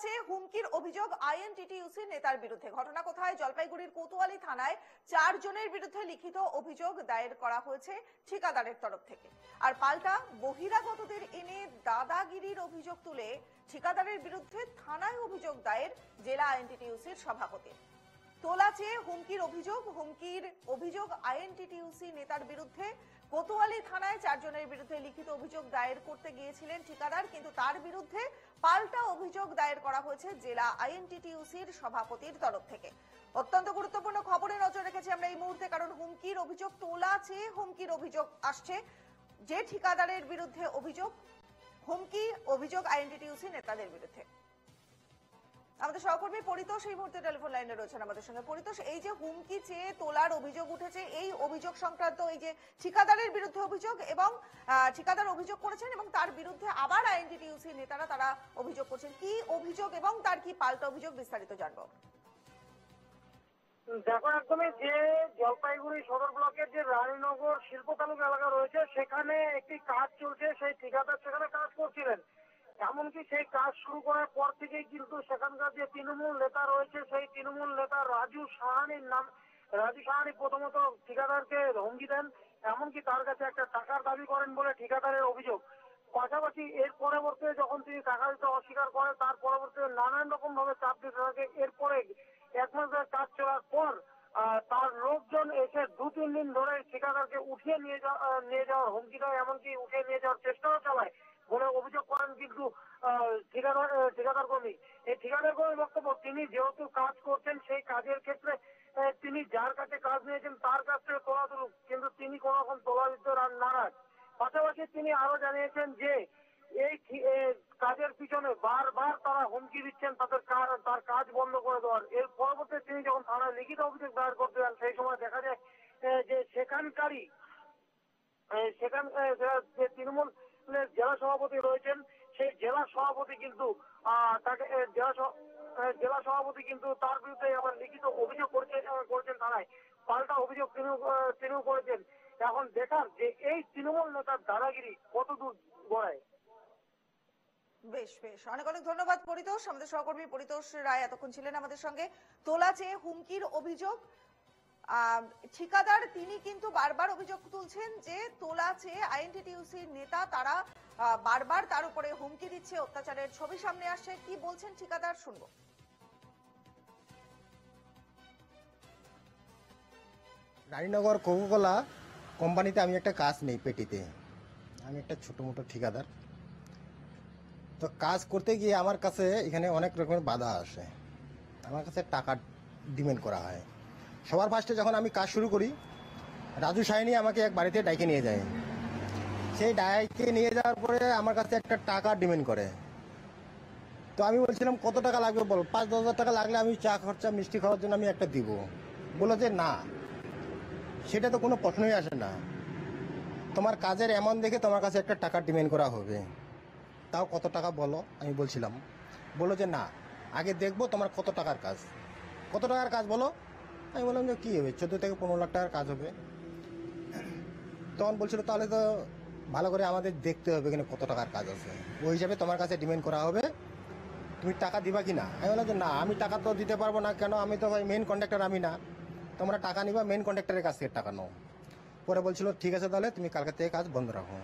চেয়ে হুমকির অভিযোগ আইএনটিটিইউসি নেতার বিরুদ্ধে। ঘটনা কোথায়? জলপাইগুড়ির কোতোয়ালি থানায় 4 জনের বিরুদ্ধে লিখিত অভিযোগ দায়ের করা হয়েছে ঠিকাদারের তরফ থেকে। আর পাল্টা বহিরাগতদের এনে দাদাগিরির অভিযোগ তুলে ঠিকাদারের বিরুদ্ধে থানায় অভিযোগ দায়ের জেলা আইএনটিটিইউসির সভাপতি। তোলা চেয়ে হুমকির অভিযোগ আইএনটিটিইউসি নেতার বিরুদ্ধে। কোতোয়ালি থানায় 4 জনের বিরুদ্ধে লিখিত অভিযোগ দায়ের করতে গিয়েছিলেন ঠিকাদার, কিন্তু তার বিরুদ্ধে পাল্টা অভিযোগ দায়ের করা হয়েছে জেলা আইএনটিটিইউসির সভাপতির তরফ থেকে। অত্যন্ত গুরুত্বপূর্ণ খবরে নজর রেখেছি আমরা এই মুহূর্তে, কারণ হুমকির অভিযোগ তোলা চেয়ে হুমকির অভিযোগ আসছে। যে ঠিকাদারের বিরুদ্ধে অভিযোগ আইএনটিটিইউসি নেতাদের বিরুদ্ধে। আমাদের সহকর্মী পরিতোষ এই মুহূর্তে টেলিফোন লাইনে রয়েছেন আমাদের সঙ্গে। পরিতোষ, এই যে হুমকি চেয়ে তোলার অভিযোগ উঠেছে, এই অভিযোগ সংক্রান্ত এই যে ঠিকাদারের বিরুদ্ধে অভিযোগ এবং ঠিকাদার অভিযোগ করেছেন এবং তার বিরুদ্ধে আবার আইএনটিটিইউসি নেতারা তারা অভিযোগ করছেন, কি অভিযোগ এবং তার কি পাল্টা অভিযোগ, বিস্তারিত জানবো। দেখো, একদমই যে জলপাইগুড়ি সদর ব্লকের যে রানীনগর শিল্প তালুক এলাকা রয়েছে সেখানে একটি কাজ চলছে, সেই ঠিকাদার সেখানে কাজ করছিলেন। এমনকি সেই কাজ শুরু করার পর থেকেই কিন্তু সেখানকার যে তৃণমূল নেতা রয়েছে সেই তৃণমূল নেতা রাজু সাহানি প্রথমত ঠিকাদারকে হুমকি দেন, এমনকি তার কাছে একটা টাকার দাবি করেন বলে ঠিকাদারের অভিযোগ। পাশাপাশি এর পরবর্তীতে যখন তিনি টাকা দিতে অস্বীকার করেন তার পরবর্তীতে নানান রকম ভাবে চাপ দিতে থাকে। এরপরে 1 মাস ধরে কাজ চলার পর তার লোকজন এসে 2-3 দিন ধরে ঠিকাদারকে উঠিয়ে নিয়ে যাওয়ার হুমকি দেয়, এমনকি উঠিয়ে নিয়ে যাওয়ার চেষ্টাও চালায় বলে অভিযোগ করেন কিন্তু ঠিকাদার কর্মী। এই ঠিকাদার কর্মী বক্তব্য, তিনি যেহেতু কাজ করছেন সেই কাজের ক্ষেত্রে তিনি যার কাছে কাজ নিয়েছেন তার কাছ থেকে তোলা তুলুক, কিন্তু তিনি কোন রকম তোলা দিতে নারাজ। পাশাপাশি তিনি আরো জানিয়েছেন যে এই কাজের পিছনে বারবার তারা হুমকি দিচ্ছেন তার কাজ বন্ধ করে দেওয়ার। এর পরবর্তীতে তিনি যখন থানায় লিখিত অভিযোগ দায়ের করতে যান সেই সময় দেখা যায় যে সেখানকারই যে তৃণমূল জেলা সভাপতি রয়েছেন সেই জেলা সভাপতি কিন্তু তার বিরুদ্ধে আবার লিখিত অভিযোগ করেছেন থানায়। পাল্টা অভিযোগ তিনিও করেছেন। এখন দেখার যে এই তৃণমূল নেতার দাদাগিরি কতদূর গড়ায়। বেশ বেশ, অনেক অনেক ধন্যবাদ পরিতোষ। আমাদের সহকর্মী পরিতোষ রায় এতক্ষণ ছিলেন আমাদের সঙ্গে। তোলা চেয়ে হুমকির অভিযোগ, ঠিকাদার তিনি কিন্তু বারবার অভিযোগ তুলছেন যে তোলা চেয়ে আইএনটিটিইউসি নেতা তারা বারবার তার উপরে হুমকি দিচ্ছে, অত্যাচারের ছবি সামনে আসছে। কি বলছেন ঠিকাদার, শুনবো। রানীনগর কোকোকোলা কোম্পানিতে আমি একটা কাজ নেই পেটিতে, আমি একটা ছোটো মোটো ঠিকাদার। তো কাজ করতে গিয়ে আমার কাছে এখানে অনেক রকমের বাধা আসে, আমার কাছে টাকা ডিমান্ড করা হয়। সবার ফার্স্টে যখন আমি কাজ শুরু করি রাজু সাহানি আমাকে এক বাড়িতে ডাইকে নিয়ে যায়। সেই ডাইকে নিয়ে যাওয়ার পরে আমার কাছে একটা টাকা ডিমান্ড করে। তো আমি বলছিলাম কত টাকা লাগবে বল, 5-10 হাজার টাকা লাগলে আমি চা খরচা মিষ্টি খাওয়ার জন্য আমি একটা দিব। বললো যে না, সেটা তো কোনো প্রশ্নই আসে না, তোমার কাজের এমন দেখে তোমার কাছে একটা টাকা ডিমান্ড করা হবে। তাও কত টাকা বলো, আমি বলছিলাম। বললো যে না, আগে দেখবো তোমার কত টাকার কাজ, কত টাকার কাজ বলো। আমি বললাম যে কী হবে, 14 থেকে 15 লাখ টাকার কাজ হবে। তখন বলছিল তাহলে তো ভালো করে আমাদের দেখতে হবে এখানে কত টাকার কাজ আছে, ওই হিসাবে তোমার কাছে ডিমান্ড করা হবে, তুমি টাকা দিবা কি না। আমি বললাম যে না, আমি টাকা তো দিতে পারবো না, কেন, আমি তো ভাই মেন কন্ট্রাক্টর আমি না, তোমরা টাকা নিবা মেন কন্ট্রাক্টরের কাছ থেকে টাকা নাও। পরে বলছিল ঠিক আছে তাহলে তুমি কালকে থেকে কাজ বন্ধ রাখো।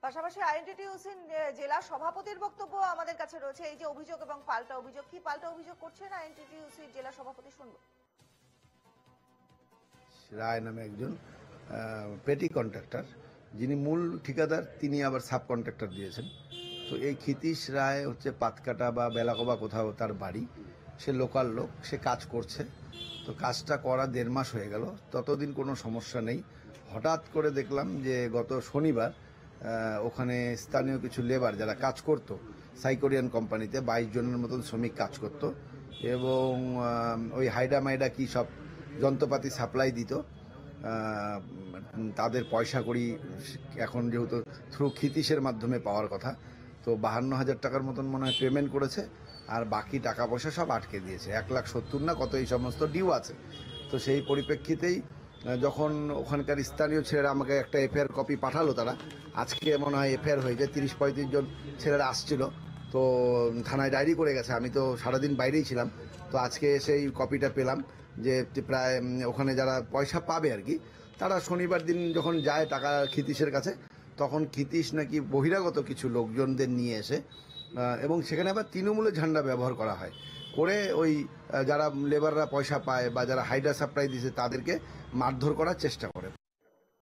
পাশাপাশি আইএনটিটিইউসি জেলা সভাপতির বক্তব্য আমাদের কাছে রয়েছে। এই যে অভিযোগ এবং পাল্টা অভিযোগ, কি পাল্টা অভিযোগ করছেন আইএনটিটিইউসি জেলা সভাপতি, শুনবো। রায় নামে একজন পেটি কন্ট্রাক্টর, যিনি মূল ঠিকাদার তিনি আবার সাব কন্ট্রাক্টর দিয়েছেন। তো এই ক্ষিতীশ রায় হচ্ছে পাতকাটা বা বেলাকোবা কোথাও তার বাড়ি, সে লোকাল লোক, সে কাজ করছে। তো কাজটা করা 1.5 মাস হয়ে গেল, ততদিন কোনো সমস্যা নেই। হঠাৎ করে দেখলাম যে গত শনিবার ওখানে স্থানীয় কিছু লেবার যারা কাজ করত সাইকোরিয়ান কোম্পানিতে 22 জনের মতন শ্রমিক কাজ করত এবং ওই হাইডা মাইডা কি সব যন্ত্রপাতি সাপ্লাই দিত, তাদের পয়সা করি এখন যেহেতু থ্রু ক্ষিতীশের মাধ্যমে পাওয়ার কথা, তো 52,000 টাকার মতন মনে হয় পেমেন্ট করেছে, আর বাকি টাকা পয়সা সব আটকে দিয়েছে। 1,70,000 না কত এই সমস্ত ডিউ আছে। তো সেই পরিপ্রেক্ষিতেই যখন ওখানকার স্থানীয় ছেলেরা আমাকে একটা এফআইআর কপি পাঠালো তারা, আজকে মনে হয় এফআইআর হয়েছে, 30-35 জন ছেলেরা আসছিল, তো থানায় ডায়েরি করে গেছে। আমি তো সারাদিন বাইরেই ছিলাম, তো আজকে সেই কপিটা পেলাম যে প্রায় ওখানে যারা পয়সা পাবে আর কি, তারা শনিবার দিন যখন যায় টাকা ক্ষিতীশের কাছে, তখন ক্ষিতীশ নাকি বহিরাগত কিছু লোকজনদের নিয়ে এসে এবং সেখানে আবার তৃণমূলের ঝান্ডা ব্যবহার করা হয় করে ওই যারা লেবাররা পয়সা পায় বা যারা হাইড্রা সাপ্লাই দিয়েছে তাদেরকে মারধর করার চেষ্টা করে।